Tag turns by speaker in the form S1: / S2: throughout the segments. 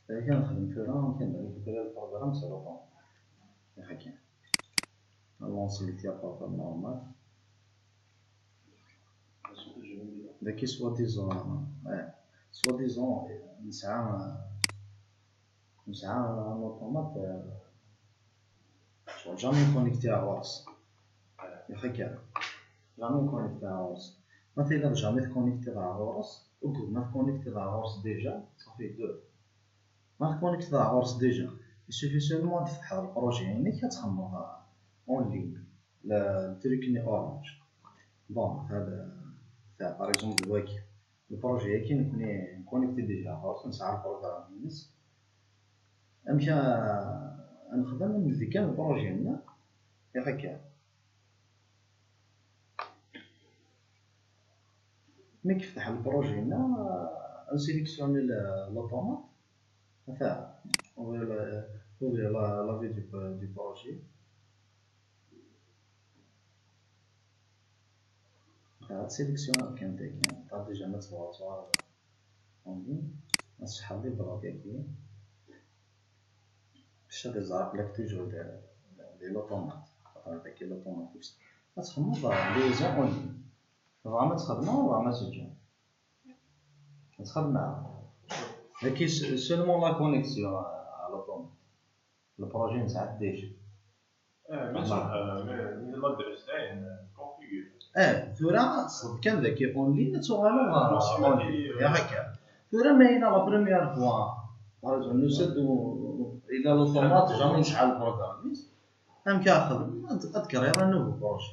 S1: كنخدم فيها كنريكوبيري البروغرام سي لوطون ياك كاين نلونسي الكيابا نورمال داكي سوا ديزون سوا ديزون نسعى ان اوتومات جامي كونيكتي على غورس ياك كاين جامي كونيكتي على غورس مثلا جامي تكونيكتي على غورس وكل ما تكونيكتي على غورس ديجا صافي دو ما تكونيكتي على غورس ديجا يسوفي سولمون تفتح البروجي يعني كتخمم اون لين تريكني اورانج بون هذا تاع باغ اكزومبل دلوقتي البروجي كي نكونيكتي ديجا غورس نسعى البروغرام نيس امشى نخدم من ذيك البروجي هنا ياك هكا ملي كيفتح البروجي هنا نسيليكسيوني لوطومات مثلا ouvrir la vue du projet تسيليكسيون كان تاع ديجا ما تصور اونلين نسحب لي بلاك هكي باش تظهر لك توجور دي لوطومات خاطر داك لوطومات تخمم ليزون اونلين فما تخدمها وما تسجل تخدمها هاكي سولمون لا كونيكسيون على لوطومات البروجي نسعد ديجا
S2: l'adresse configure.
S1: ثورا تصب كان ذاكي اونلين تغالو يا هكا ثورا ما هنا لا بروميير فوا باغ نسدو الى لوطومات جامي نشعل البروغراميز ام كاخذ تكرير نوفو بروجي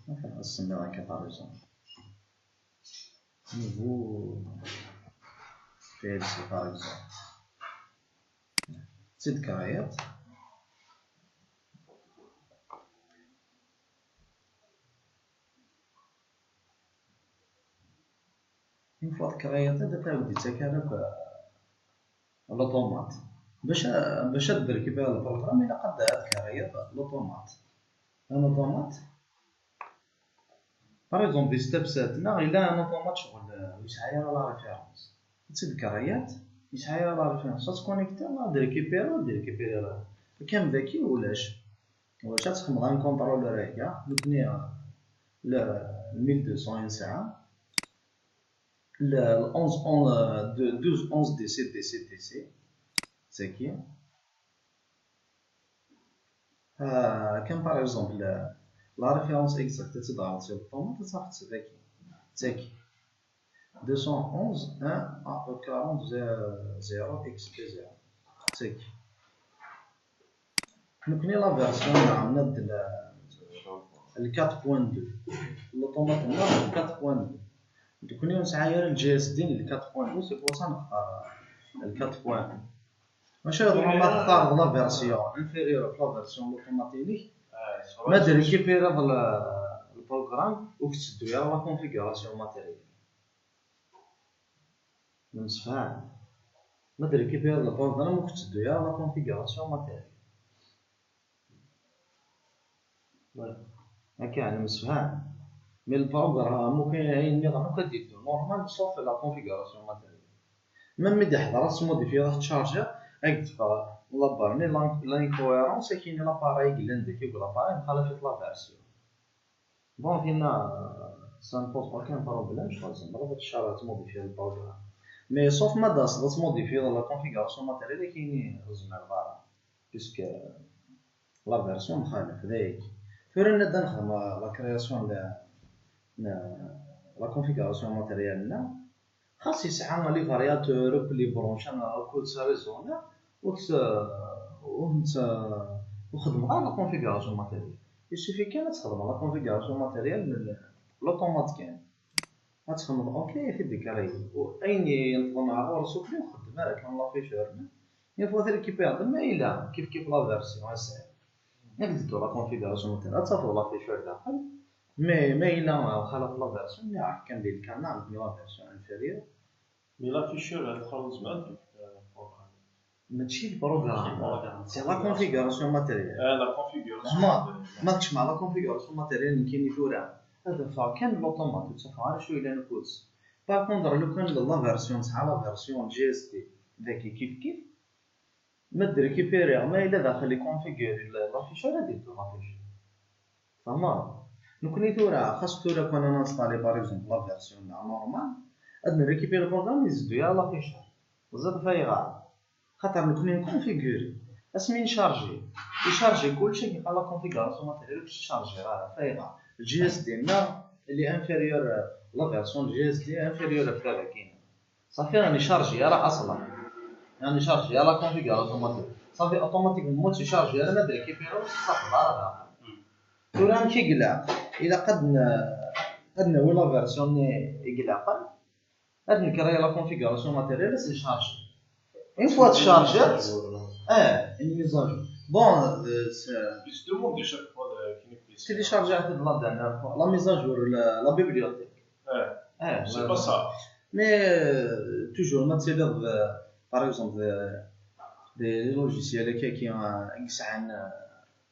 S1: هكا نسمي هكا باغ اكزومبل نوفو PLC باغ اكزومبل تزيد كرايات اون فوا كرايات هذا تعاود يتكرر لوطومات باش تدرك بها البروغرام الى قد كرايات لوطومات لوطومات باغ اكزومبل ستابساتنا الى ان اوتومات شغل يسعى لا ريفيرونس تزيد كرايات يسعى لا ريفيرونس تكونيكتا ديريكيبيري كان ذكي ولاش تخدم غير كونترولور هكا نبني ل 1200 ينسعى ل 12 دي سي زكي كان باغ اكزومبل لا ريفيرونس اكزاكت تظهر سي الطومات تصافي زكي 211 1 40 0 اكس بي 0 زكي نبني لا فيرسيون تاع ند ال 4.2 لوطومات هنا 4.2 تكوني نسعى الجي اس دي ل 4.2 سي بور سا نختار ال 4.2 ماشي نورمال تختار لا فيرسيون انفيريور لا فيرسيون لوطوماتيك ما تريكيبيري البروغرام وتسدو يا لا كونفيغوراسيون ماتيريال نسفها ما تريكيبيري البروغرام وتسدو يا لا كونفيغوراسيون ماتيريال هكا على مسفها مي البروغرام ممكن النظام كدير نورمال صوف لا كونفيغوراسيون ماتيريال ميم ملي حضرات تموديفي راه تشارجا هاك تفا لا بارني لانكويرونس كاين لاباراي كلان داك لاباراي مخالف لا فيرسيون بون فينا سان بوز با كان بروبليم شغل زعما هاد الشارع تموديفي البروغرام مي صوف ما داس تموديفي لا كونفيغوراسيون ماتيريال كاينين زعما البارا بيسك لا فيرسيون مخالف دايك فورا نبدا نخدم لا كرياسيون لا كونفيغوراسيون ماتيريالنا خاص يسعى لي فارياتور لي برونشان كل ساريزونا وخدم غير لا كونفيغوراسيون ماتيريال يسوفي كان تخدم لا كونفيغوراسيون ماتيريال من لوطومات كان غتخدم اوكي في ديكاري واين ينظم مع غورسو كلي نخدم على كان لافيشور يا فوا تريكيبير ما الا كيف لا فيرسيون اساس نبدلو لا كونفيغوراسيون ماتيريال تصافو لافيشور داخل مي الا خلط لا فيرسيون اللي كندير الكانال نبني لا فيرسيون انفيريور
S2: مي لافيشور تخلص مع البروغرام
S1: ماشي البروغرام سي لا كونفيغوراسيون ماتيريال
S2: لا كونفيغوراسيون
S1: ما داكش مع لا كونفيغوراسيون ماتيريال كاين ثورا هذا فكان لوطوماتيك تصفى شويه الى نفوس. باغ كونطر لو كان لا فيرسيون تاع لا فيرسيون جي اس تي ذاكي كيف ما تريكيبيري ما الا داخل لي كونفيغوري لافيشور هادي لافيش فما نكوني ثورا خاص ثورا كون انا نستالي باغ اكزومبل لا فيرسيون تاع نورمال ادنا ريكيبيري البروغرام يزيدو يا لافيشور وزاد فايغا خاطر نكوني نكونفيغوري اسمي نشارجي يشارجي كلشي كيبقى لا كونفيغوراسيون ماتيريال باش تشارجي راه فايغا الجي اس ديالنا اللي انفيريور لا فيرسيون جي اس دي انفيريور في هذا كاين صافي راني شارجي راه اصلا يعني شارجي لا كونفيغوراسيون ماتيريال صافي اوتوماتيكمون تيشارجي انا ما دري كيفيرو صافي راه تورام كيقلع الا قدنا ولا فيرسيون يقلع هاد نكري لا كونفيغوراسيون ماتيريال سي شارجي اون فوا تشارجات الميزاج بون
S2: بس دوموند شاك فوا كي نبي
S1: تيليشارجي هاد لا دان لا ميزاجور لا بيبليوتيك
S2: سي با صا
S1: مي توجور ما تسيليغ باغ اكزومبل دي لوجيسيال كي يسعان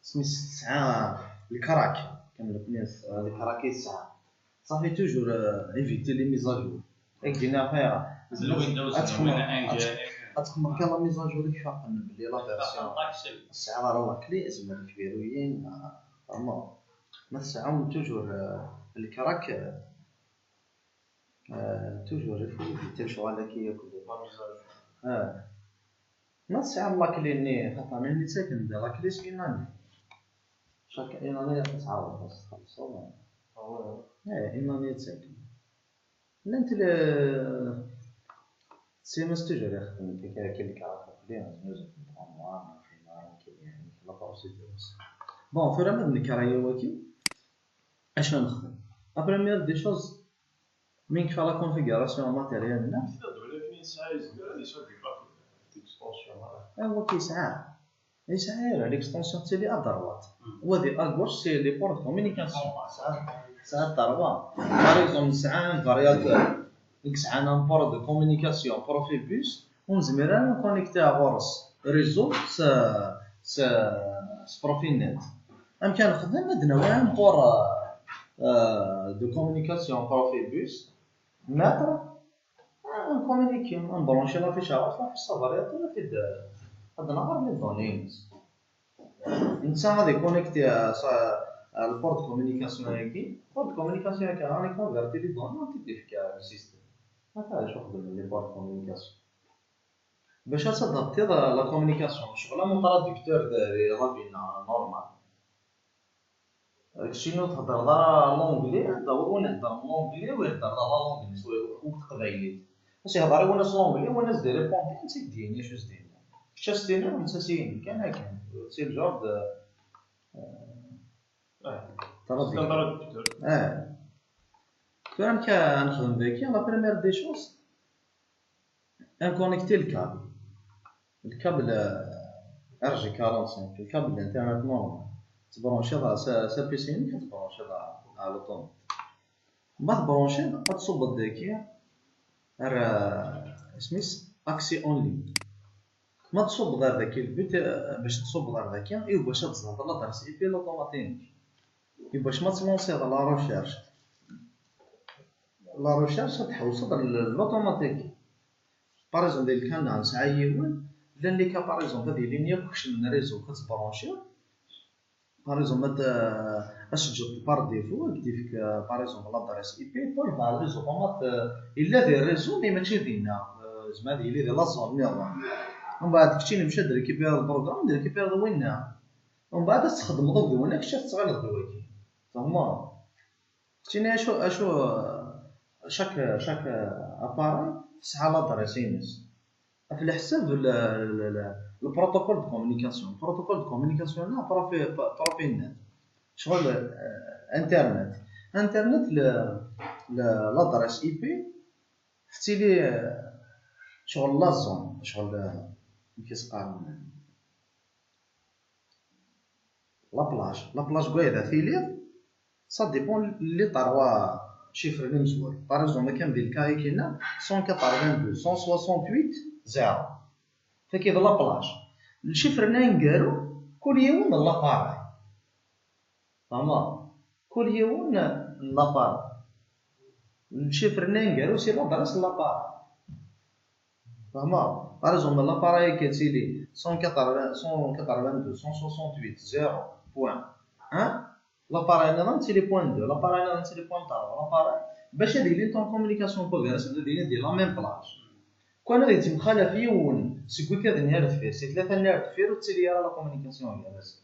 S1: سميت ساعه الكراك كامل الناس الكراكي الساعه صافي توجور ايفيتي لي ميزاجور هاك دينا فيها
S3: الويندوز
S1: اتخمر كان لا ميزاجور كيفاقن بلي لا فيرسيون الساعه راه كلي زعما كبيروين اما ما الساعه توجور الكراك توجور يفيتي شغل كي ياكل ما الساعه الله كليني خاطر اني ساكن لا كلي سكيناني شاك اناني تعاود باش تخلصوا اناني ساكن لا انت سي مستجر يخدم كي كاين لك عارف بلي نوزل نورمال في مارك يعني لا بروسيدور بون فورا ما نكراي واكي اش نخدم لا بريمير دي شوز من كفا لا كونفيغوراسيون ماتيريال هنا
S2: ولا ساعه يزيد سوا دي باك ديكسبونسيون
S1: هو كيسعى ليكستونسيون تاع لي ادروات وهذه اغوش سي لي بور كومونيكاسيون ساعه الضربه باغ اكزومبل ساعه فارياتور ساعه ان بور دو كومونيكاسيون بروفيبوس ونزمر انا كونيكتي غورس ريزو س بروفينيت كان نخدم هادنا ان بور دو كومونيكاسيون بروفيبوس ماتر كومونيكي نبرونشي لا فيش عارف لا فيش فارياتور في هاد نهار لي دونيز انت غادي كونيكتي البورت كومونيكاسيون هاكي بورت كومونيكاسيون هاكي راني كونفيرتي لي دوني ونتيدي فيك السيستم ما فيهاش نخدم لي بورت كومونيكاسيون باش تادابتي لا كومونيكاسيون شغل مون تراديكتور لا بينا نورمال شنو تهضر لا لونجلي هو نهضر لونجلي ويهضر لا لونجلي وقت قبايلي باش يهضر وانا لونجلي وانا داير بونتي نسيت ديالي شوز ديالي شاستينا ونساسيين كان هكا سي الجورد
S2: تراديكتور
S1: كان كنخدم بك لا بريمير دي شوز ان كونيكتي الكابل ار جي 45 الكابل الانترنت نورمال تبرونشي سا بي سي كتبرونشي على لوطوم بعد برونشي تصوب الذاكيه سميت اكسي اونلي ما تصوب غير داك البيت باش تصوب غير داك ايوا باش تزهد لا درس اي بي اوتوماتيك باش ما تلونسي لا ريشيرش تحوس لوطوماتيك باغ اكزومبل اللي كان عن ساعه يوم لا اللي كان باغ اكزومبل هذه لينيا كلشي من ريزو كتبرونشي باغ اكزومبل اش تجد بار ديفو كيفك باغ اكزومبل لادريس اي بي بول مع الريزو طومات الا دير ريزو مي ماشي ديالنا زعما هذه اللي لا زون نيرون ومن بعد كنتي نمشي نريكيبير البروغرام نريكيبير وينها ومن بعد تخدم ضد وانا كنت تشتغل ضد واكي فهمت كنتي اشو شاك اباري تسعه لادريسينس في الحساب البروتوكول دو كومونيكاسيون البروتوكول دو كومونيكاسيون لا بروفينات شغل انترنت لادريس اي بي فتيلي شغل لا زون شغل كيسقال لا بلاج قايده فيلير سا ديبون لي طروا شيفر اللي مسؤول باغ اكزومبل كان ديال الكاي كاينه 182 168 0 فكيف لا بلاج الشيفر نانكارو كل يوم لا باراي فهمت كل يوم لابار الشيفر نانغارو سي لادرس لابار فهمت ريزوم لاباراي كتسيلي 192.168.0.1 لاباراي نظام تيلي بوان 2 لاباراي نظام تيلي بوان 3 لاباراي باش هادي لي طون كومونيكاسيون بوغاس هادي لا ميم بلاج كون غادي تمخالف يون سيكوي كذا نهار دفير سي ثلاثه نهار دفير وتسيلي راه لا كومونيكاسيون هي بس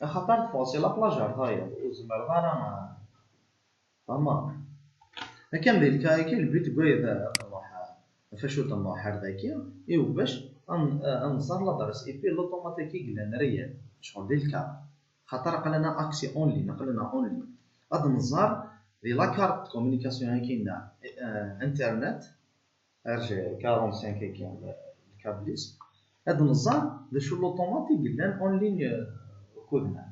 S1: خاطر تفوسي لا بلاجار هاي وزمر رانا فهمت كان ذلك هاي البيت قايد فاشو طموح هذاكي ايوا باش انصار لا درس اي بي لوطوماتيكي قلنا ريال شغل ديال خاطر قلنا اكسي اونلي نقلنا اونلي هاد النزار دي لا كارت كومونيكاسيون هاي كاينه انترنت ارجع 45 كاين الكابليس هاد النزار دا شو لوطوماتيك قلنا اونلي كودنا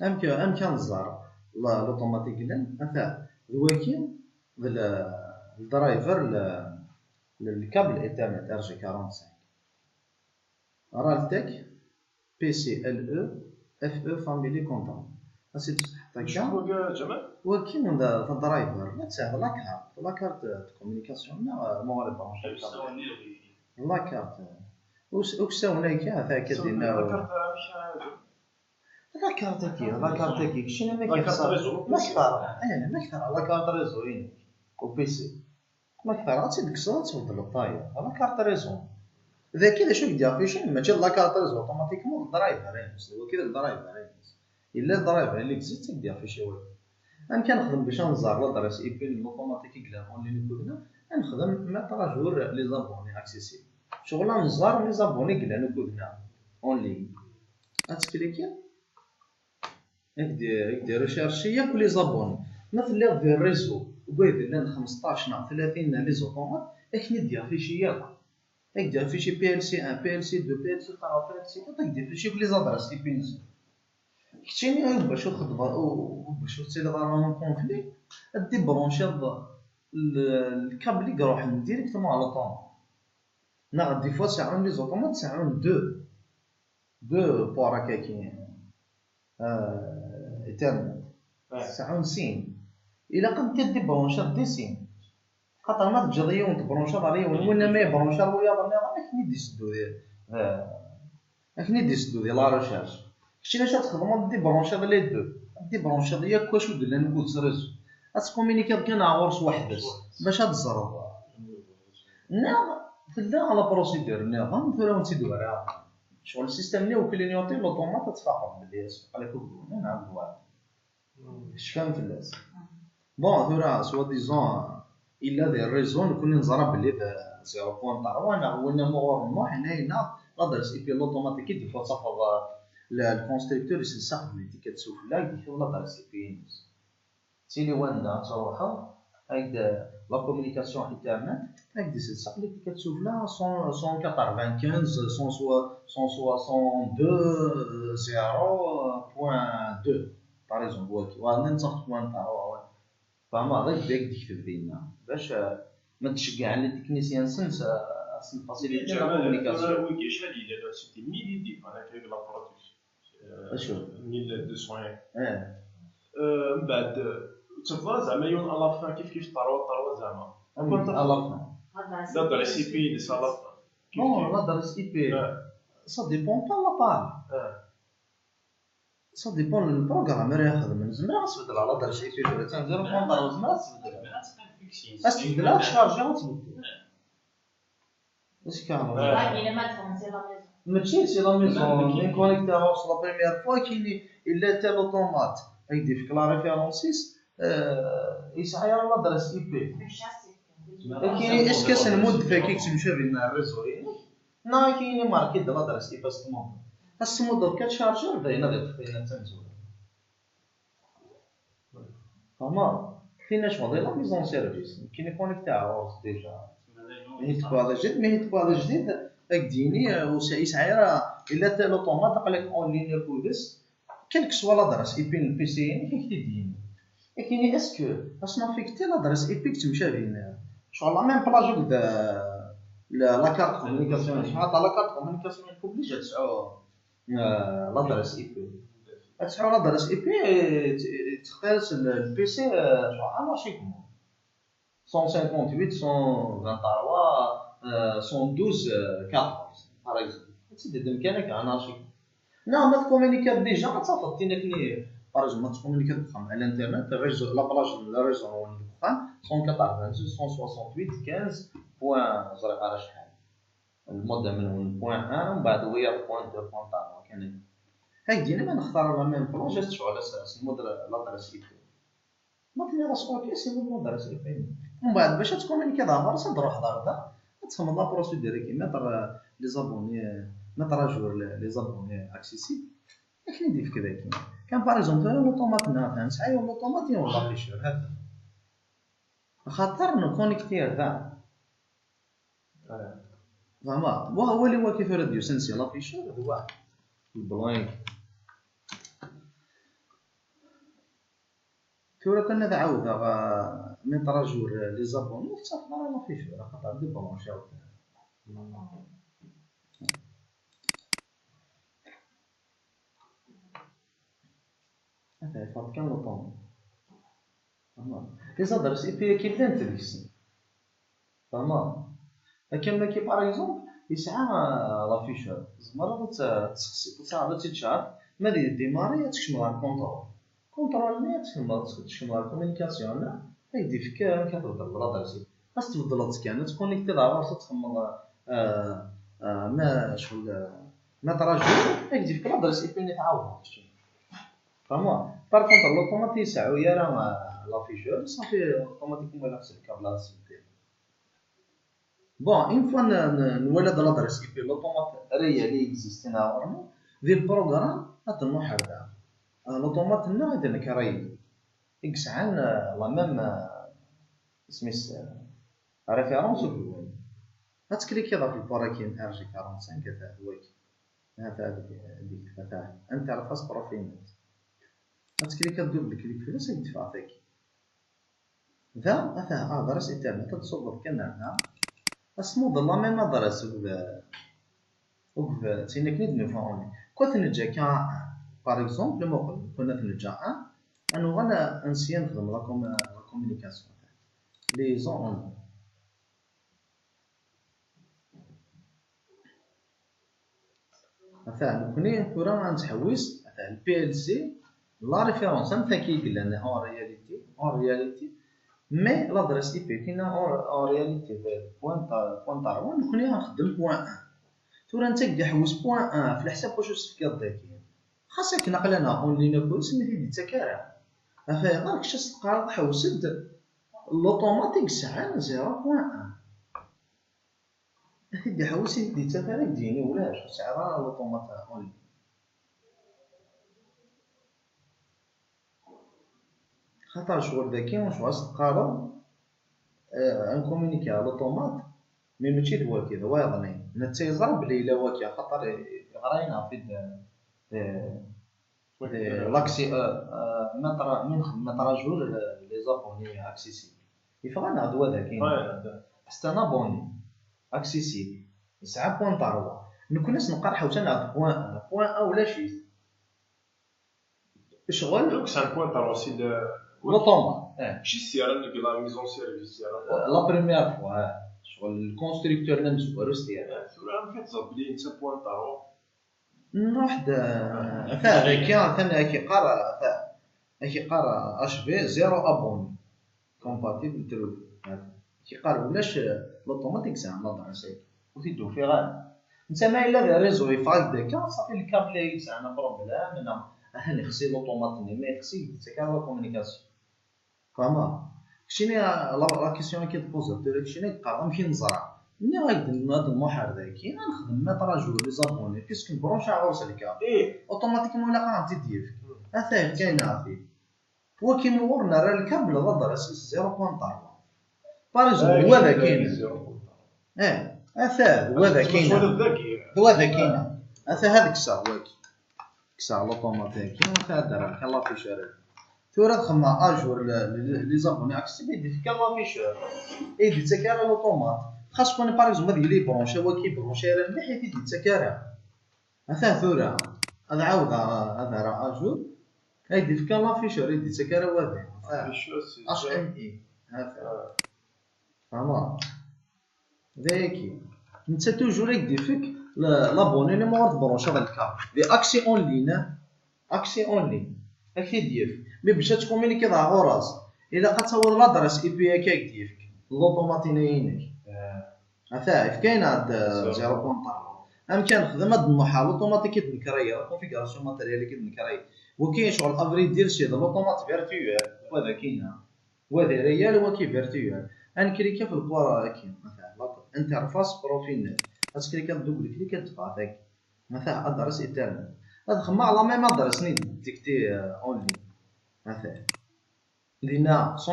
S1: ام كان نزار لوطوماتيك قلنا مثلا دواكي الدرايفر الكابل ايثرنت ار جي 45 رالتك بي سي ال او اف او فاميلي كونتون اسي تحط
S2: هكا جمال
S1: وكيما دا الدرايفر لا تسهل لا كارت كومونيكاسيون ما غير برونش لا كارت وكساونا هكا كدينا لا كارت كي شنو ما كيخسر ما كثر لا كارت ريزو او بي سي ما كثر غاتي ديك الساعه توصل للطاير لا كارت ريزو اذا كذا شو يدير فيشن ماشي لا كارت ريزو اوتوماتيكمون الدرايفر هو كذا الدرايفر الا الدرايفر اللي كزيت تدير في شي واحد انا كنخدم باش نزار لا درس اي بي اوتوماتيكي كلا اونلاين كودنا نخدم ماتراجور لي زابوني اكسيسي شغل نزار لي زابوني كلا كودنا اونلاين اتكليكي دير ريشيرشيه كل لي زابوني مثلا في الريزو وقايد لنا 15 نا 30 لي زوطومات اكني دير في شي يلا دير في شي بي ال سي 1 بي ال سي 2 بي ال سي 3 بي ال سي دير في شي لي زادرس اي بي كتيني غير باش خدمه باش تصير ضروري كونفلي دي برونشي الكابل اللي يروح ديريكتومون على طون نا دي فوا ساعون لي زوطومات ساعون دو بورا كاين ايترنت ساعون سين الا كنت دي برونشات دي سين خاطر ما تجري ونتبرونشا عليا وين ما يبرونشا ويا النظام اكني ديسدو ديال لا ريشيرش كشي علاش تخدموا دي برونشا لي دو دي برونشا ياك واش ودير لنا نقول سرز اسكومونيكي كان عورس واحد باش تزرب نعم لا على بروسيدور النظام فلان تيدوار شغل السيستم اللي وكلينيوتي لوطومات تفاقم بلي على كل نعم هو اش فهمت الناس بون ثورا سوا ديزون الا دي ريزون كنا نزرب بلي 0.3 وانا هو نورمال حنا لا درس اي بي لوطوماتيكي دي فوا صافا الكونستركتور يسلسخ اللي كتسوف لا يدير لا درس اي بي سيلي واندا تروحوا هكذا لا كومونيكاسيون انترنت هكذا يسلسخ اللي كتسوف لا 195 باغ اكزومبل وانا نتاخد بوان تاع فما غير ديك تكتب لينا باش ما تشجع على التكنيسيان سنس فاسيليتي لا كومونيكاسيون
S2: وي كاش هادي دابا سيتي ميلي دي انا كاين لا برودكسيون
S1: اشو
S2: 1200 من بعد تفوا زعما يون على فان كيف طروا زعما
S1: كنت على فان
S2: لا درس اي بي لي على فان
S1: نو لا درس اي بي سا ديبون با لا بار سا ديبون البروغرامر يخدم زعما غتبدل على درس اي بي ولا تنزل كونطار زعما تبدل هاد شارجي غتبدل اش كان
S3: الا ما تفهمتي لا ميزون
S1: ماشي سي لا ميزون ملي كونيكتي هاوس لا بريمير فوا كاين الا تا لوطومات هيدي في لا ريفيرونسيس يسعى لا درس اي بي كاين اش كنمد فيها كيكتب شافي مع الريزو نا كاين ماركي لا درس اي بي استمر السمود كتشارجر داينا ديال تنزول فما فين شغل لا ميزون سيرفيس كاين كونيكتي هاوس ديجا ميت بعض جديد اكديني وسيسعى الا تا لوطومات قالك اون لين كودس كلك سوا لا درس اي بي البي سي كي كتديني كاين اسكو اصلا فيك تي لا درس اي بي كتمشى بين شغل لا ميم بلاجو لا كارت كومونيكاسيون حتى لا كارت كومونيكاسيون كوبليجا تسعو لا درس اي بي تسعو لا درس اي بي تختار البيسي انارشيكمون 158 123 112 14 باغ اكزومبل تسدد بامكانك انارشيك. لا ما تكومونيكات ديجا تصافط تينيكني باغ اكزومبل ما تكومونيكات بخام على الانترنت الريزو لابلاج الريزو بخام 192 168 15 بوان زرق على شحال المودة من بوان 1 ومن بعد وهي بوان 2 بوان 3 كان هاك دينا ما نختار لا ميم بلون جست شغل على اساس المود لادريس اي بي ما تلقاش اوكي سي مود لادريس اي بي ومن بعد باش تكومونيكي دابا تروح دار تخمم لا بروسيدور كي ميتر لي زابوني ميتر اجور لي زابوني اكسيسيبل لكن ندير كذا كيما كان باغ اكزومبل لوطومات نافع ساعه لوطومات ولا فيشر هذا خاطر نكونيكتي هذا فما هو اللي هو كيف راديو سنسي لا فيشر هو البلانك كورا كنا نعاود من تراجور لي زابوني تصافنا لا فيشر خاطر دي بلانشي هذا يفرق كان لوطومات لي زادرس اي بي كي بلان تريكسي فما كيما كي باغ اكزومبل يسعى لا فيشر زمرة تسقسي تسعى تيتشات ما ديماري تكشمل على كونترول نيت تكشمل على الكومونيكاسيون لا يدي فيك كتبدل لادرسي خاص تبدل تسكان تكونيكتي دابا تخمم ما شغل ما تراجع يدي فيك لادرس اي بي اللي تعاود فما بار كونتر لوطومات يسعو يا راه لا فيشر صافي اوتوماتيكمون يحسب الكابلات سيدي بون اون فوا نولد لادريس اي بي لوطومات ريالي اكزيستي نورمال في البروغرام هاتنو حردا لوطومات نا هذا كراي اكس عن لا ميم سميس ريفيرونس وين هتكليكي في الباراكين ار جي 45 هذا هو هذا ديك فتح انت على فاس بروفينات هتكليكي دوبل كليك في راسك يدفع فيك ذا أثناء درس إنترنت تصوب كنا اسمو ضلا ما درس وقف تينيك نيد نفهمني كنت نجا كا باغ اكزومبل لما كنا نجا انو غانا انسيان نخدم لا كومونيكاسيون لي زون مثلا كوني كورا نتحوس مثلا البي ال سي لا ريفيرونس نتا كي قلنا اون رياليتي مي لادريس اي بي كاينه اون رياليتي بوان تاع نكوني غنخدم بوان 1 تورا انت كي حوس بوان 1 في الحساب واش تفكر داكين خاصك نقل انا اون لين كول سميتي دي تكارا افا غير كش تقرا حوسد لوطوماتيك ساعه 0.1 دي حوسي دي تكارا ديني ولاش ساعه لوطومات اون خاطر شغل داكي واش واش تقرا ان كومونيكي على لوطومات مي ماشي دوا كذا واضني نتيزر بلي الا واكي خاطر غراينا في لاكسي متر من متراجول لي زابوني اكسيسي يفغانا دوا داكين استنا بوني اكسيسي 9.3 نكونس نقرا حوسه نعرف بوان ولا شي شغل
S2: دونك سان بوان تاع روسي
S1: لوطومات
S2: شي السياره اللي لا ميزون سيرفيس
S1: لا بريمير فوا شغل الكونستركتور نمسو روسيا
S2: ثورا فيت زبلي انت بوان تاعو
S1: نروح هذا كان كيقرا اش في 0 ابوني كومباتيبل ترو هذا كيقرا ولاش لوطوماتيك ساعه لا درسي وتيدو في غال انت ما الا ريزو يفاق داك صافي الكابل تاعنا بروبليم انا انا خصي لوطوماتيك ما خصي تكا لا كومونيكاسيون فما شنو لا كيسيون كي تبوزا شنو قرا يمكن نزرع ملي غنخدم هاد المحار ذاكي نخدم ماتراجو لي زابوني بيسك نبرونش على روسلكا اوتوماتيكمون ولا قاعد تدير اثاه كاينه فيه هو كيمورنا راه الكابل ضد راسيس 0.3 باريزو هو ذا كاين اثاه هو ذا كاين هو ذا كاين اثاه هذيك الساعه واكي كسا لوطوماتيك كاين دار كان لا فيشر ثورة خما اجور لي زابوني اكسيبي دي في كلا فيشر اي دي تكارا لوطومات خاص كون باغ اكزومبل هذيك لي برونشي هو كي برونشي راه مليح يدي تكارا هذا ثورة هذا عاود هذا راه اجور هايدي في كان لافيشور يدي تسكر وادي اش
S2: افيشور
S1: ام اي هذا فهمت ذاكي انت توجور يدي فيك لابوني اللي ما تبرونش هذا الكاب دي اكسي اون لين اكسي اون لين هكا ديف مي باش تكومونيكي ضع غراس الا قتصور لادريس اي بي هكاك ديفك لوطوماتينيينك هذا في كاين هاد 0.3 ام كان خدمه هاد النحال اوتوماتيكي تنكري كونفيغوراسيون ماتيريال كي تنكري وكاين شغل افري ديال شي لوطومات فيرتوال وهذا كاين وهذا ريال وكي فيرتوال انكليكي في البوار كاين مثلا انترفاس بروفيل نت اسكليكا دوبل كليك تبقى هكاك مثلا ادرس ايترنت هاد خدمه على ميم ادرس ني ديكتي اون لين مثلا لينا 192.168 0.3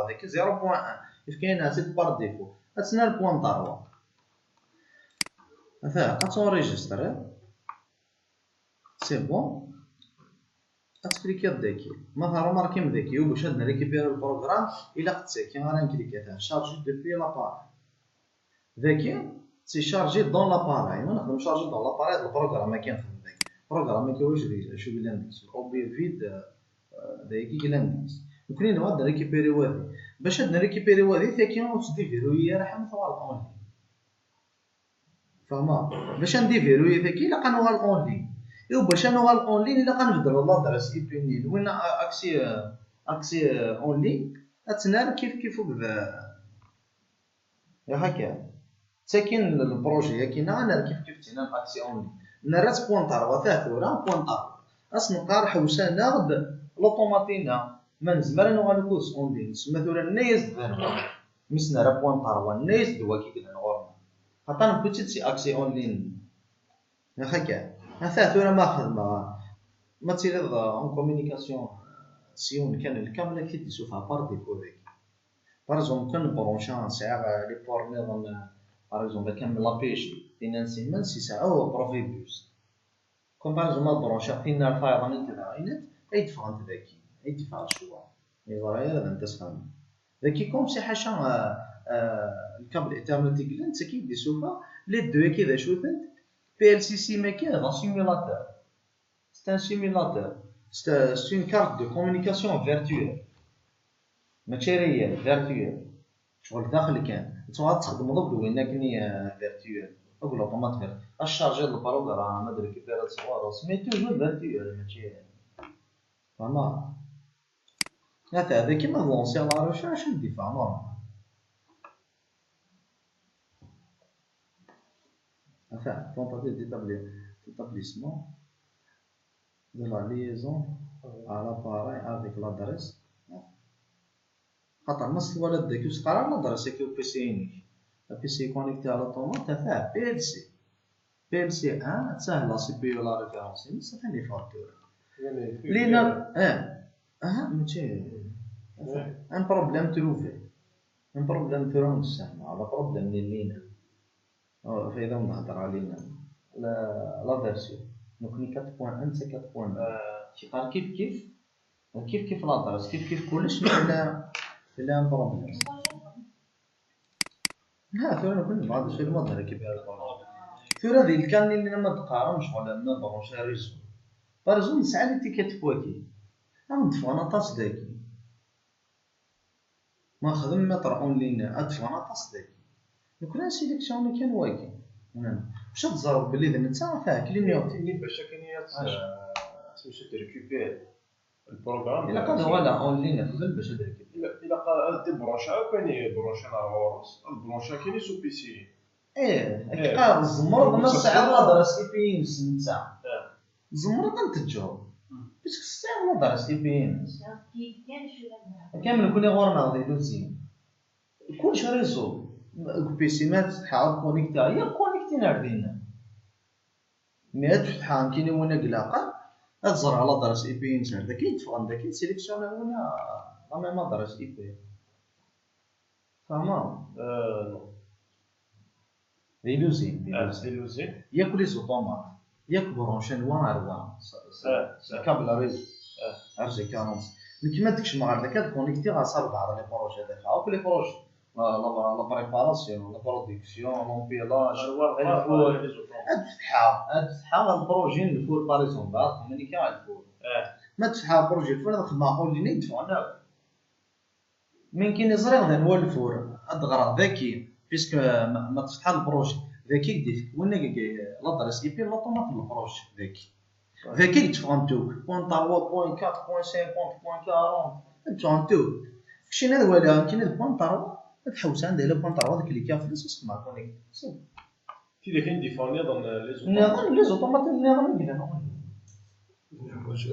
S1: هذاك 0.1 كاين سيت بار ديفو هاتنا البوان 3 مثلا اتونريجستر سي بون اتكليكي داكي مثلا رماركي مداكي باش هاد نريكيبيري البروغرام الا قدتي غادي نكليكي تاع شارجي دوبي لاباري ذاكي سي شارجي دون لاباري ما نخدم شارجي دون لاباري البروغرام ما كينخدم داك البروغرام ما كيواش شو بلا ندير او بي فيد داكي كلا ندير وكاين نواد نريكيبيري وادي باش هاد نريكيبيري وادي ثاكي وتديفيروي راح مثلا اونلاين فهمت باش نديفيروي ثاكي الا قانوها الاونلاين ايوا باش نوها الاونلاين الا قنبدلو لادريس اي بي نيل وين اكسي اونلاين اتنال كيف بدا يا هكا ساكن البروجي كاينه انا كيف تينا اكسي اونلاين نرات بوانطار وثاثورا بوانطار اسنقار حوسه ناخد لوطوماتينا ما نزمر نوغا نكوز اونلاين سما ثورا نيز دنا مسنا راه بوانطار ونيز دوا كي كنا نغورنا حتى بوتيت سي اكسي اونلاين يا هكا مثلا ثورا ما خدمه ما تيريض اون كومونيكاسيون سيون كان الكامله كي تشوفها بار ديفو ديك بارزون كان برونشان ساعه لي بور نظام بارزون كامل لابيشي دينا نسيمن سي ساعه هو بروفي بوس كون بارزون ما برونشا فينا الفايض من كذا عينت اي دفعت ذاكي اي دفع شويه يضرا هذا انت تفهم ذاكي كوم سي حاشا الكابل ايترنت كلنت كي دي سوفا لي دو كذا شوفنت PLCC ماكي un simulateur. C'est un simulateur. C'est une carte de communication virtuelle. ماشي ريال فيرتوال. شغل داخل كان. نتوما تخدموا ضد وين كني فيرتوال. اقول اوتومات فيرتوال. الشارجي البروغرام ما ادري كيفاش تصور مي توجور فيرتوال ماشي. فما هذا كيما لونسي لا ريشيرش الدفاع نورمال. Enfin, tentative d'établissement de la liaison à l'appareil avec l'adresse. خاطر نص الولد داك يسقرا l'adresse كي بي سي ينيك بي سي كونيكتي على الطوماط تاع بي ال سي بي ال سي 1 تسهل لا سي بي لا ريفيرونس نص ثاني فاكتور لينا ماشي ان بروبليم تروفي ان بروبليم تروفي سهل على بروبليم لينا فإذا نهضر علينا لا فيرسيون نكوني 4.1 سي 4.2 تيقال كيف لادرس كيف كلش إلا بروبليم لا ثورا كل بعض الشيء ما ظهر كيف ثورا ذي الكان اللي ما تقارنش ولا ما برونش ريزو بارزون نسعى لي تيكيت بواكي ندفع انا طاس داكي ما خدم متر اونلاين ادفع انا طاس داكي نكون سيليكسيوني كان واكي باش تزرب بلي انت فيها كلينيوتي
S2: باش كاين تمشي تريكوبير البروغرام
S1: الا كان ولا اونلاين خدم باش تريكوبير
S2: الا قال دي برونشا كاين برونشا ناروس البرونشا كاين سو بي سي
S1: هكا الزمر نص ساعه درس اي بي نتا الزمر تنتجو باش الساعه درس اي بي كامل كوني غورنا غادي دوزي كلشي ريزو بيسيمات تحاول كونيكتي هي كونيكتي ناردينا مي تفتحها كاين وانا قلاقه تزرع على درس اي بي نتاع داك يدفع داك سيليكسيون وانا راه ما درس اي بي فهمت ديلوزين ياك لي زوطومات ياك برونشين وان كابل ريزو ار جي 40 كيما داكشي ما غير داك كونيكتي غا صار بعض لي بروجي داك هاك لي بروجي لا بريباراسيون لا برودكسيون لومبيلاج
S2: الفور
S1: هاد فتحة البروجي الفور باريزون بعد كومونيكا على الفور ما تفتحها بروجي الفور هذا خدمة اونلاين يدفعونا من كاين يزري غدا هو الفور هاد غرض ذكي بيسك ما تفتحها البروجي ذكي يديك وين لادريس اي بي لوطومات البروجي ذكي يدفعونتوك بوين 3 بوين 4 بوين 50 بوين 40 يدفعونتوك كاين هذا ولا كاين هذا بوين 3 تحوس عندها لا بوين 3 ديك اللي كاين فلوس اسمع كونيك
S2: في ذاك يديفون نظام
S1: لي زوطومات النظام يقدر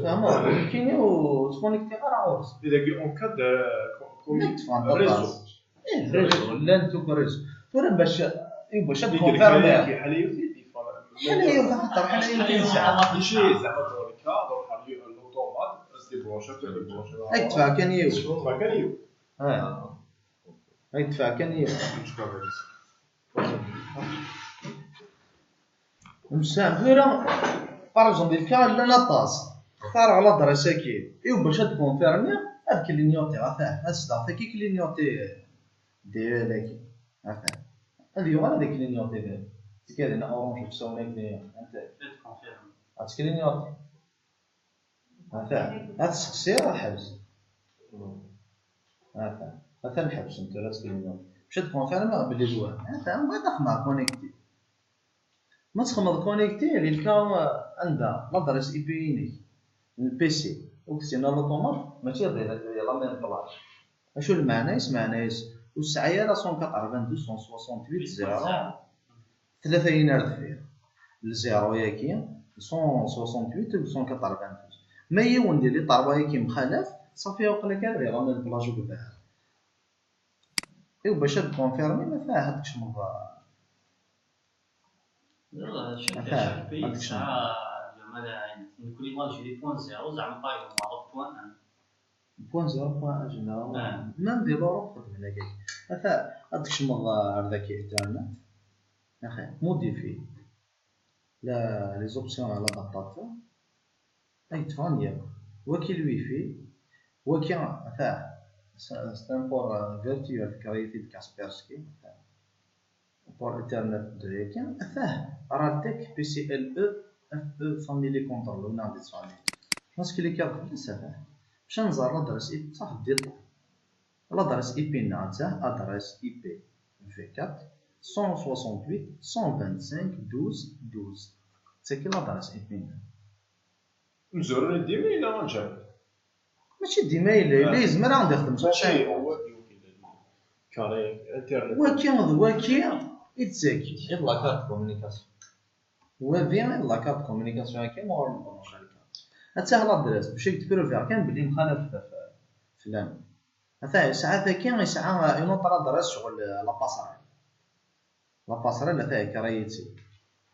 S1: فهمت كاين وتكونيكتي غير عورس
S2: إذا اون كاد
S1: ريزو ريزو لا انتو ريزو تورا باش تكونفيرمي
S2: حاليا في ديفون
S1: حنايا خاطر حنايا
S2: ماشي زعما كونيكا دونك حاليا الاوتومات دي بروشا
S1: هاك تفاع كان يو
S2: كان يو
S1: هاك تفاع كان يو مسام فيرا بارجون ديال كان لا طاس اختار على دراسه كي ايوا باش تكونفيرمي هاد كلينيوتي غافاه هاد كي كلينيوتي ديالك غافاه هادي هو هذيك كلينيوتي ديالك كاين اورانج وسونيك ديال انت تكونفيرمي هاد كلينيوتي غافاه هاد الشخصيه راه حبس غافاه مثلا الحبس انت راه كلينيوتي باش تكونفيرمي بلي زوين غافاه من بعد خدمه كونيكتي ما تخمض كونيكتي اللي كان عندها لادريس اي بي يونيك البيسي وكتينا لوطومات ماشي ديال لا ميم بلاج اشو المعنى يسمعنا والسعيه راه 192 0 ثلاثه ينرد فيها الزيرو ياكي 168 و 192 ما يون ديال لي طاروا ياكي مخالف صافي وقلا كان لا ميم بلاج وكذا ايوا باش تكونفيرمي ما فيها هادشي الموضوع
S4: لا شاك في ساعة زعما كل ما جي بوين زيرو زعما بايغ معروف بوين ان
S1: بوين زيرو بوين اجنا ما نديرو خدم هنا كاين مثلا هادشي الموضوع هذاك انترنت اخي موديفي لا لي زوبسيون على دابطاتور اي تفانيا وكي الويفي وكي مثلا ستانفور فيرتوال كريتي كاسبيرسكي pour Ethernet de راه بي سي ال او اف او فاميلي كونترول ولا دي صالي باسكو لي كارت سافا باش نزار لادريس اي صح ديال لادريس اي بي نتاع ادريس اي بي في 4 168 125 12 تاكي لادريس اي بي
S2: مزورين ديما الى غنجاب
S1: ماشي ديما الا يزمر غادي يخدم
S2: ماشي هو كاري انترنت
S1: وكي يتزاكي غير لا كارت كومونيكاسيون هو فين لا كارت كومونيكاسيون كاين مور البرونش حتى هلا درس باش يكتبوا كان بلي مخالف فلان حتى ساعات كاين يسعى اون طرا درس شغل لا باساريل حتى كرايتي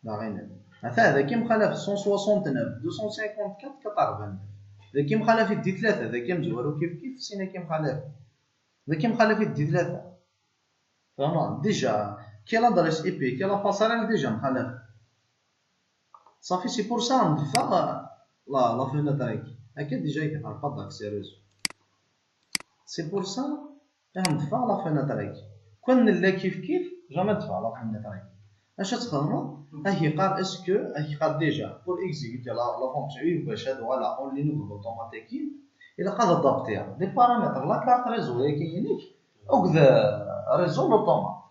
S1: باغيين حتى هذا كي مخالف 169 254 كطربان هذا كي مخالف يدي ثلاثه هذا كي مزورو كيف سينا كي مخالف هذا كي مخالف يدي ثلاثه فهمت ديجا كي لادريس اي بي كي لا باساريل ديجا مخالف صافي سي بور سا ندفع لا فيناتريك هكا ديجا كتعرف داك سيريوس سي بور سا ندفع لا فيناتريك كون لا كيف جامي ندفع لا فيناتريك اش تخدموا هي قار اسكو هي قار ديجا بور اكزيكوتي لا فونكسيون باش هادو على اون لين اوتوماتيكي الا قاد ادابتي دي بارامتر لا كارت ريزو هي كاينيك او كذا ريزو لوطومات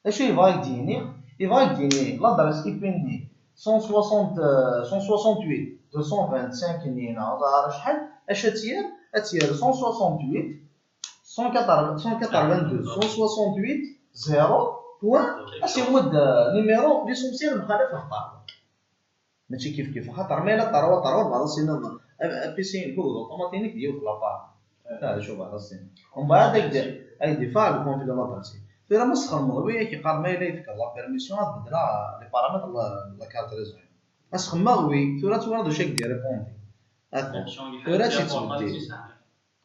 S1: اش يفايديني لادريس اي بي دي 168 225 نينا ظهر شحال اش تير 168 182 168 0 بوين اش هو نيميرو ليسونسيال مخالف اختار ماشي كيف خاطر ما الا طروا بعض السنين بي سي كود اوتوماتيك ديال لابار هذا شوف بعض السنين ومن بعد اي دفاع بكون في لابارتي فيرا مسخر الموضوع كيقار ما الا يفك لا بيرميسيون تبدل لي بارامتر لا كارت ريزو بس خما وي ثورا دو شيك دي ريبوندي ثورا شي تبدي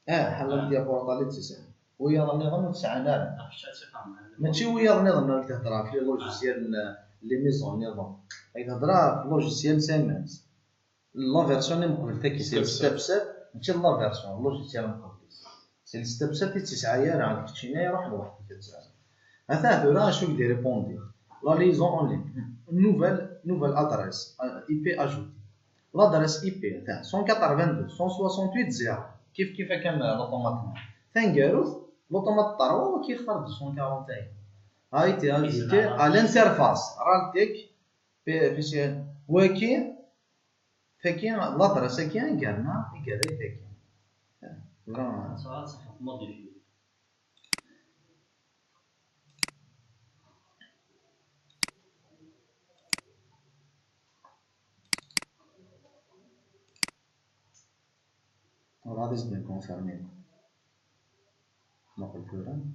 S1: حل ديال بورطاليتي ساهل ويا النظام تسعنا ماشي ويا النظام اللي تهضر في لوجيسيال لي ميزون نظام تهضر في لوجيسيال سيمنس لا فيرسيون اللي مقبل تاكي سي ستيب ماشي لا فيرسيون لوجيسيال مقبل سي الاستبسات تسعة راه عندك تشينا يروح لوحدك كتسعة هذا هذولا شو يدير ريبوندي لا ليزون اون لين نوفيل ادريس اي بي اجوتي لادريس اي بي تاع 192.168.0 كيف كان لوطومات تنقالو لوطومات طروا وكيختار 241 هاي تي اجوتي على الانترفاس رالتيك بي سي وكي فكين لادريس كاين قالنا قال لي فكين
S4: صراحة صح موديل
S1: غادي نزيد نكونفيرمي ما قلت له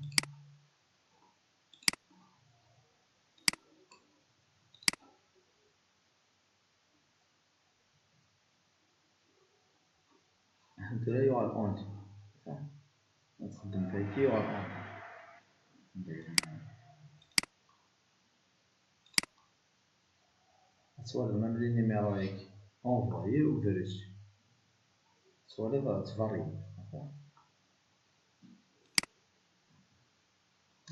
S1: انت لا يو الاونت نخدم فيكي يو الاونت سواء ميم لي نيميرو هيك انفويي و فيريفي سواء لي تفاري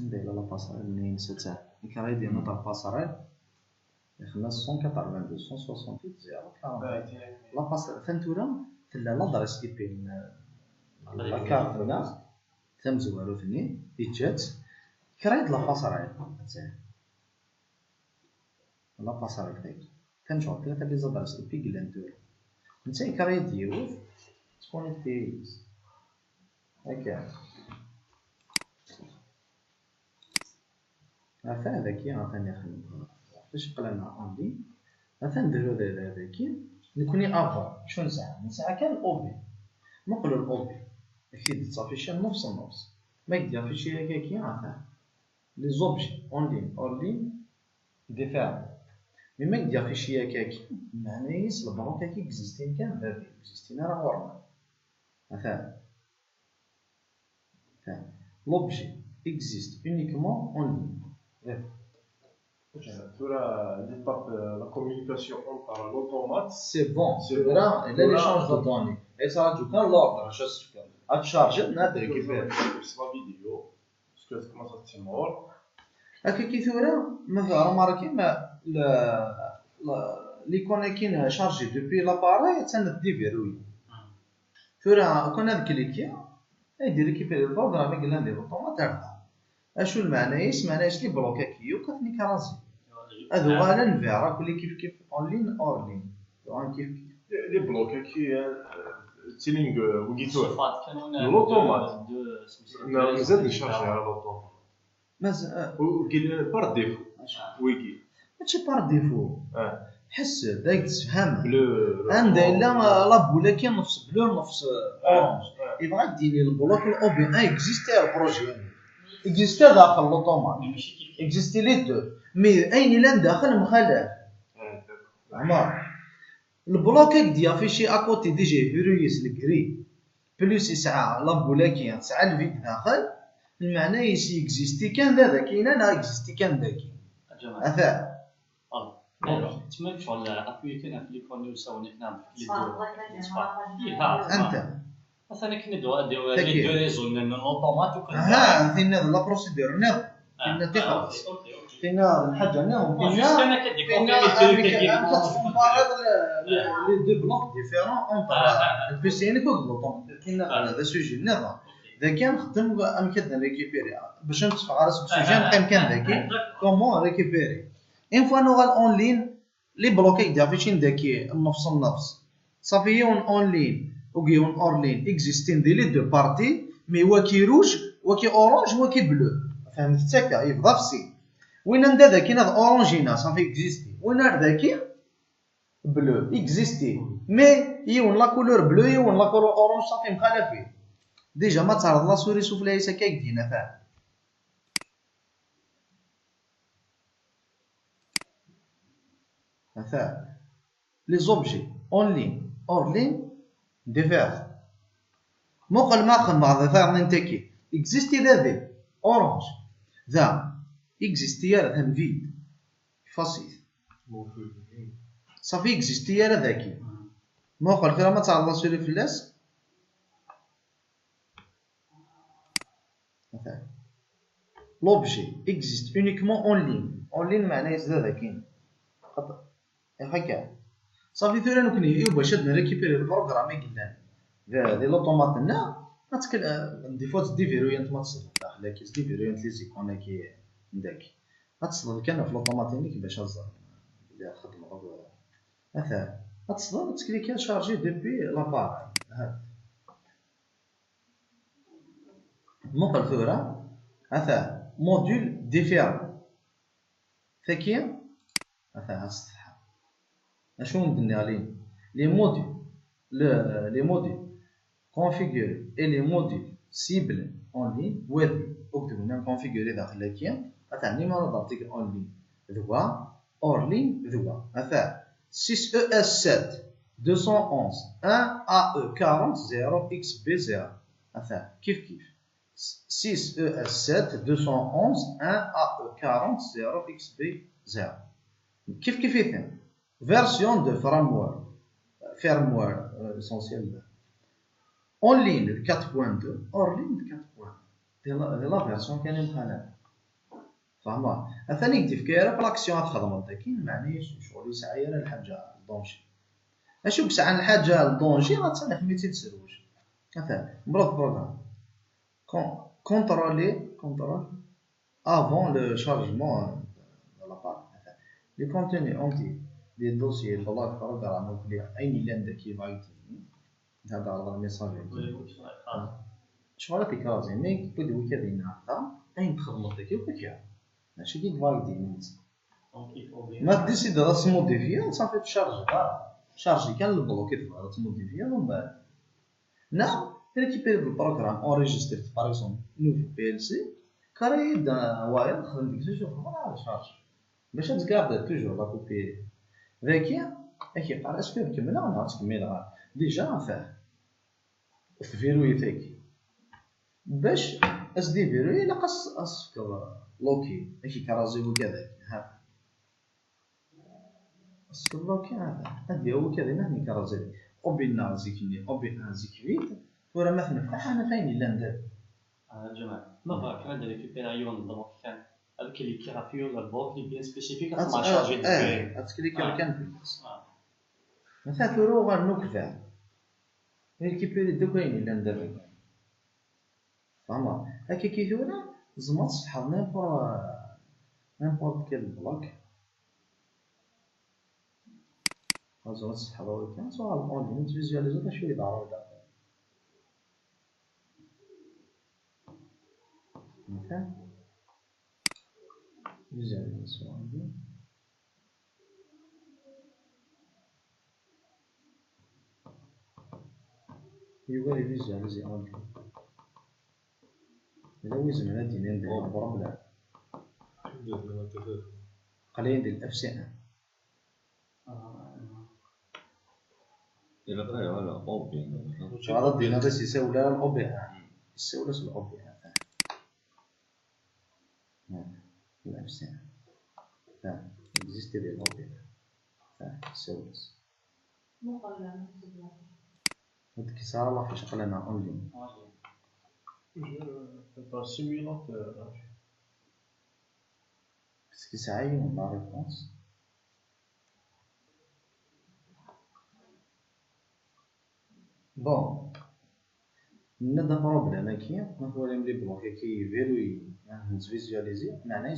S1: ندير لا باساريل منين ستة الكاري ديالنا تاع الباساريل يخلص 192.168.0 لا باساريل فانتورا تلا لادريس اي بي لا كارت هنا تم زوالو ثني يتجات كريت لا باساريل لا باساريل هيك كنشوف ثلاثة لي زادريس اي بي كلانتور نتا كريت ديالو تكونيكتيز هكا هذاكي عاوتاني خدمت فاش قلنا اونلي نديرو هذاكي نكوني افون شو نسعى كان الاوبي نقولو الاوبي اكيد تصافيشي نفس النص ما يدير فيشي هكاكي عاوتاني لي زوبجي اونلين ديفيرون مي ما يدير فيشي هكاكي معنايس البلوك هاكي اكزيستين كان هذاك اكزيستين راه ورنا مثلا l'objet existe uniquement en ligne.
S2: L'étape la communication entre l'automate.
S1: C'est bon, c'est là, et là l'échange de données. Et ça du coup l'ordre, je sais pas. À charger, on a récupéré.
S2: C'est la vidéo. Parce que comment ça se mord.
S1: كي ثورة مثلا رماركي ما لي كونيكين شارجي دوبي لاباري تنديفيروي ثورة كنا كليكي يدير ريكيبيري البورد راه ما قلنا نديرو طوماط تاعها اشو المعنايس لي بلوكا كيو كثني كرازي هذو غالا نفيرا كلي كيف اون لين اور لين كيف
S2: لي بلوكا كي تيلينغ ويكيتور
S4: لوطومات
S2: مازال نشارجي على لوطومات
S1: مازال
S2: وكاين بار ديفو ويكي
S1: ماشي بار ديفو حس داك تفهم
S2: بلو
S1: عندها الا لابولا كاين نفس بلو نفس اورانج يبغى يديني البلوك الاو بي ان اكزيستي البروجي اكزيستي داخل لوطومات اكزيستي لي دو مي اين الا داخل مخالف عمر البلوك ديال فيشي اكوتي ديجي فيرويس الكري بلوس يسعى لابولا كاين تسعى الفيد داخل المعنى يسي اكزيستي كان هذا كاين انا اكزيستي كان ذاك اثا
S4: تما شغل ابوي كاين في لي كون يساوني هنا
S1: انت
S4: مثلا كنا دو ريزو من الاوتومات
S1: وكنا فينا لا بروسيدور ناض فينا تخلص فينا الحاجه ناض فينا لي دو بلوك ديفيرون اونطر البيسيين كو بلوطون فينا هذا سوجي ناض اذا كان خدم امكن ريكيبيري باش نتصفى على السوجي نقيم كان ذاكي كومون ريكيبيري ان فوا نوغال اون لين لي بلوكي ديال فيشين ذاكي النفس صافي اون لين وكيون اور لين اكزيستين دي لي دو بارتي مي وكي روج وكي اورانج وكي بلو فهمت تاكا يبدا في سي وين ندا ذاكي ناض اورانجينا صافي اكزيستي وين ذاكي بلو اكزيستي مي يون لا كولور بلو يون لا كولور اورانج صافي مخالفين ديجا ما تعرض لا سوري سوفلا هكا يدينا فاهم مثلا لي زوبجي اون لين اور لين ديفير مقل ما خن بعض ثار ننتكي اكزيستي ذا اورانج ذا اكزيستي ذا فيد فاسيل صافي اكزيستي ذاكي مقل كرا ما تعرض سوري فلاس مثلا لوبجي اكزيست اونيكمون اون لين. اون لين معناه يزداد كاين هكا صافي. ثورا نكوني باش نريكيبيري البروغرام قلنا دي لوطومات لنا دي فوا تدي فيروي انت ما تصل داخل كي تدي فيروي انت لي زيكون كي داك غتصل كان في لوطوماتيك باش هزر اللي خدم مثلا غتصل تكليكي شارجي ديبي لاباراي هذا نقل ثورا هذا موديل ديفيرون ثكيا هذا الصفحه اشنو ندير عليه لي موديل les modules configurés et les modules ciblés en ligne web وكتبنا configuré داخل كاين غتعني ما نضرتك en ligne ذوا hors ligne ذوا مثلا 6ES7 211 1AE40 0XB0 مثلا كيف 6ES7 211 1AE40 0XB0 كيف يثم version de firmware essentiel en ligne 4.2 hors ligne 4.1 دي لا فيرسيون كاينين بحال فهمت ثاني كتب كايره بالاكسيون تخدم كاين معنيش شغل يسعى على الحاجه الدونجي اشوف ساعه الحاجه الدونجي غتسمح ميتي تسروج مثلا مرض بروغرام كونترول avant le chargement de l'appareil مثلا les contenus entiers des dossiers blocs programme nucléaire اين اللي عندك يفايتي هذا على الميساج شغل تكرازي مي بدو كذا هذا اين تخدم داك وكيا ماشي كي فايدين ما ديسيد راس موديفيا صافي تشارج شارجي كان البلوك يدفع راس موديفيا ومن بعد نا ريكيبيري البروغرام اونريجستري باغ اكزومبل نوفو بي ال سي كاري واير خدم ديك جوج على شارج باش تكارد توجور لا كوبي ذاكيا قال اسكو نكملها ولا تكملها ديجا فاه فيروي ثاكي باش اسدي فيروي لا قص اسكر لوكي كرازي وكذا ها اسكر لوكي هذا هو كذا نحن كرازي اوبينا زيكني اوبينا زيكفيت ورا مثلا انا فين الا ندير
S4: جماعه ما فاك هذا ريكوبيراسيون دونك كان هذاك اللي كيرافيو لا بوك اللي بيان سبيسيفيك ما شارجي ديال
S1: اتكليكا كان في مثلا ثورو غنوكفا ريكيبيري دوكاين الا ندير فهمت هكا كي ثورا زعما تصحى نيمبورط كال بلوك زعما تصحى كان سواء الاونلاين تفيزواليزا شويه دار مثلا فيزواليزاسيون يقول لي فيزواليزي اونلاين إذا وزن هادي ندير بروبليم قليل ندير اف سي ان
S5: إلا بغا ولا أوبي
S1: هذا دينا باش يساوي لا الأوبي يساوي لاش الأوبي الاف سي ان فاهم اكزيستي ديال الأوبي فاهم يساوي لاش هاديك الساعة الله فاش قلنا أونلاين
S2: C'est un simulateur.
S1: Est-ce que ça aille la réponse? Bon, on a un problème ici. On va aller les bloquer qui vérifie, visualiser. معناه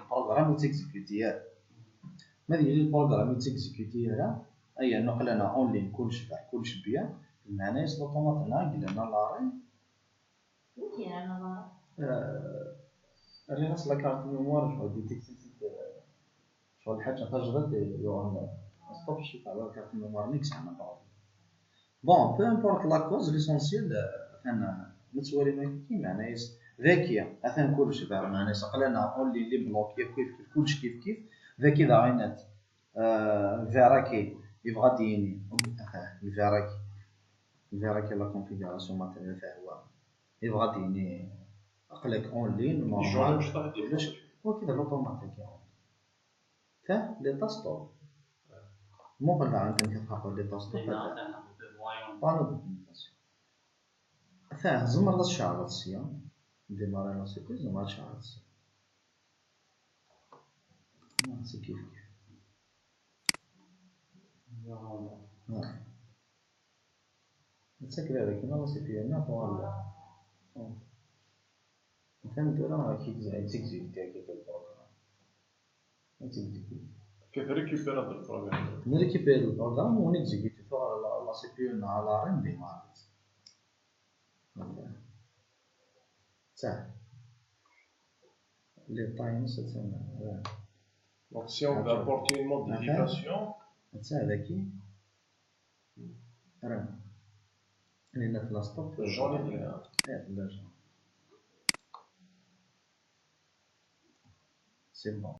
S1: البروغرام يتيكزيكوتي ما ديال البروغرام يتيكزيكوتي هذا اي انه قلنا اونلاين كلشي كاع كلشي بيان معناه لوطومات هنا قلنا لاري ريناس لا كارت ميموار شغل ديتيكتي شغل الحاجه تجرد يوان ستوب شي تاع لا كارت ميموار نيكس عندنا بروبليم بون بو امبورط لا كوز ليسونسيال انا متوالي ما كي معناه ذكيه اثن كلشي كاع معناه قلنا اونلي لي بلوكي كيف كلشي كيف ذكي ذا عينات فيراكي يبغى ديني الفيراكي لا كونفيغوراسيون ماتيريال تاع هو يبغى ديني اقلك اونلاين نورمال هو كذا لوطوماتيك فاه لي تاستور مو قلنا انت كتحقق لي تاستور فاه زمر الشعر الصيام démarrer la CPU, ça marche. Non, c'est kiff. Ouais. C'est clair, avec la CPU, non, pour le. فهمت انا كي تزيد تاعك في البروغرام
S2: كيف ريكيبير هذا البروغرام
S1: نريكيبير البروغرام ونكزيكيوتي فوق لا سي بي يو على ريم ديمارت سهل les times c'est
S2: donc si on veut apporter une modification
S1: ça ذكي راه اللي في لاستوب
S2: jaune et
S1: c'est bon.